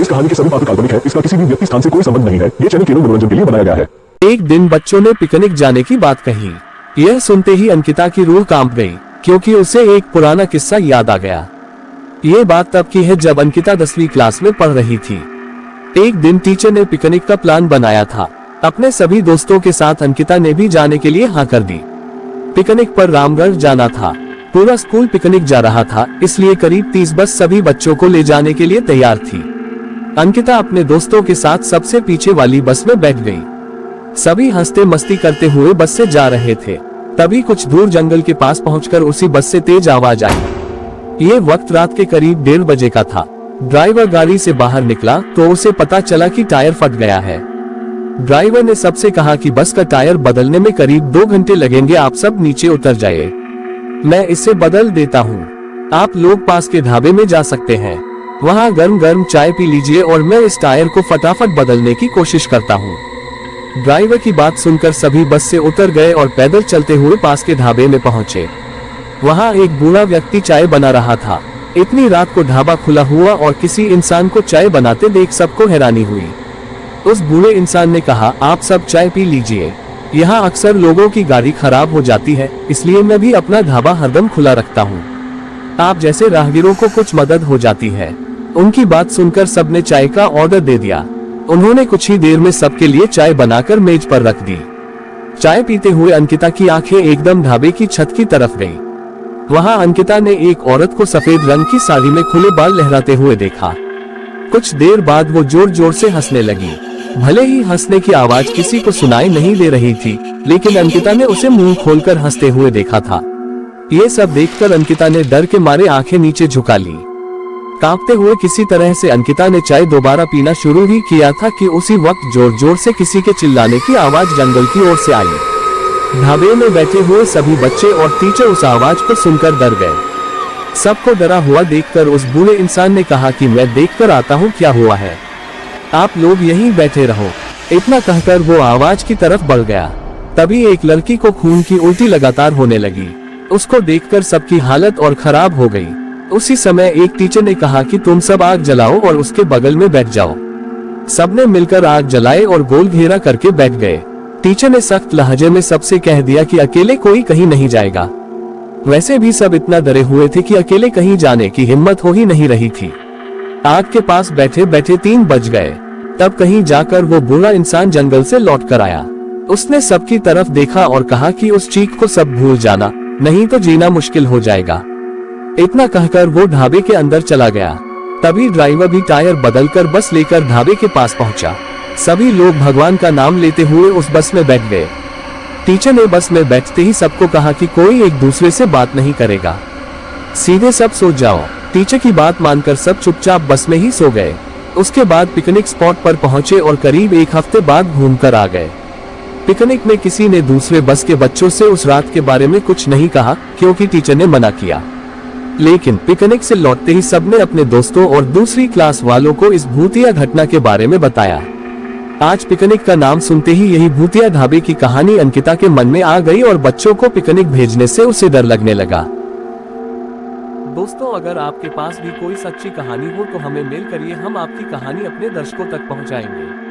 इस कहानी के सभी पात्र काल्पनिक है। इसका किसी भी व्यक्ति स्थान से कोई संबंध नहीं है। ये चैनल केवल मनोरंजन के लिए बनाया गया है। एक दिन बच्चों ने पिकनिक जाने की बात कही। यह सुनते ही अंकिता की रूह कांप गई, क्योंकि उसे एक पुराना किस्सा याद आ गया। ये बात तब की है जब अंकिता 10वीं क्लास में पढ़ रही थी। एक दिन टीचर ने पिकनिक का प्लान बनाया था। अपने सभी दोस्तों के साथ अंकिता ने भी जाने के लिए हाँ कर दी। पिकनिक पर रामगढ़ जाना था। पूरा स्कूल पिकनिक जा रहा था, इसलिए करीब 30 बस सभी बच्चों को ले जाने के लिए तैयार थी। अंकिता अपने दोस्तों के साथ सबसे पीछे वाली बस में बैठ गई। सभी हंसते मस्ती करते हुए बस से जा रहे थे। तभी कुछ दूर जंगल के पास पहुंचकर उसी बस से तेज आवाज आई। ये वक्त रात के करीब 1:30 बजे का था। ड्राइवर गाड़ी से बाहर निकला तो उसे पता चला कि टायर फट गया है। ड्राइवर ने सबसे कहा कि बस का टायर बदलने में करीब 2 घंटे लगेंगे, आप सब नीचे उतर जाइए, मैं इसे बदल देता हूँ। आप लोग पास के ढाबे में जा सकते हैं, वहाँ गर्म गर्म चाय पी लीजिए और मैं इस टायर को फटाफट बदलने की कोशिश करता हूँ। ड्राइवर की बात सुनकर सभी बस से उतर गए और पैदल चलते हुए पास के ढाबे में पहुंचे। वहाँ एक बूढ़ा व्यक्ति चाय बना रहा था। इतनी रात को ढाबा खुला हुआ और किसी इंसान को चाय बनाते देख सबको हैरानी हुई। उस बूढ़े इंसान ने कहा, आप सब चाय पी लीजिए, यहाँ अक्सर लोगों की गाड़ी खराब हो जाती है, इसलिए मैं भी अपना ढाबा हरदम खुला रखता हूँ। आप जैसे राहगीरों को कुछ मदद हो जाती है। उनकी बात सुनकर सबने चाय का ऑर्डर दे दिया। उन्होंने कुछ ही देर में सबके लिए चाय बनाकर मेज पर रख दी। चाय पीते हुए अंकिता की आंखें एकदम ढाबे की छत की तरफ गई। वहां अंकिता ने एक औरत को सफेद रंग की साड़ी में खुले बाल लहराते हुए देखा। कुछ देर बाद वो जोर जोर से हंसने लगी। भले ही हंसने की आवाज किसी को सुनाई नहीं दे रही थी, लेकिन अंकिता ने उसे मुंह खोलकर हंसते हुए देखा था। ये सब देखकर अंकिता ने डर के मारे आंखें नीचे झुका ली। कांपते हुए किसी तरह से अंकिता ने चाय दोबारा पीना शुरू ही किया था कि उसी वक्त जोर जोर से किसी के चिल्लाने की आवाज जंगल की ओर से आई। ढाबे में बैठे हुए सभी बच्चे और टीचर उस आवाज को सुनकर डर गए। सबको डरा हुआ देखकर उस बूढ़े इंसान ने कहा कि मैं देखकर आता हूँ क्या हुआ है, आप लोग यहीं बैठे रहो। इतना कहकर वो आवाज की तरफ बढ़ गया। तभी एक लड़की को खून की उल्टी लगातार होने लगी। उसको देखकर सबकी हालत और खराब हो गई। उसी समय एक टीचर ने कहा कि तुम सब आग जलाओ और उसके बगल में बैठ जाओ। सबने मिलकर आग जलाए और गोल घेरा करके बैठ गए। टीचर ने सख्त लहजे में सबसे कह दिया कि अकेले कोई कहीं नहीं जाएगा। वैसे भी सब इतना डरे हुए थे कि अकेले कहीं जाने की हिम्मत हो ही नहीं रही थी। आग के पास बैठे बैठे 3 बज गए। तब कहीं जाकर वो बूढ़ा इंसान जंगल से लौट कर आया। उसने सबकी तरफ देखा और कहा कि उस चीख को सब भूल जाना, नहीं तो जीना मुश्किल हो जाएगा। इतना कहकर वो ढाबे के अंदर चला गया। तभी ड्राइवर भी टायर बदलकर बस लेकर ढाबे के पास पहुंचा। सभी लोग भगवान का नाम लेते हुए उस बस में बैठ गए। टीचर ने बस में बैठते ही सबको कहा कि कोई एक दूसरे से बात नहीं करेगा, सीधे सब सो जाओ। टीचर की बात मानकर सब चुपचाप बस में ही सो गए। उसके बाद पिकनिक स्पॉट पर पहुंचे और करीब 1 हफ्ते बाद घूमकर आ गए। पिकनिक में किसी ने दूसरे बस के बच्चों से उस रात के बारे में कुछ नहीं कहा, क्योंकि टीचर ने मना किया। लेकिन पिकनिक से लौटते ही सबने अपने दोस्तों और दूसरी क्लास वालों को इस भूतिया घटना के बारे में बताया। आज पिकनिक का नाम सुनते ही यही भूतिया ढाबे की कहानी अंकिता के मन में आ गई और बच्चों को पिकनिक भेजने से उसे डर लगने लगा। दोस्तों, अगर आपके पास भी कोई सच्ची कहानी हो तो हमें मेल करिए, हम आपकी कहानी अपने दर्शकों तक पहुंचाएंगे।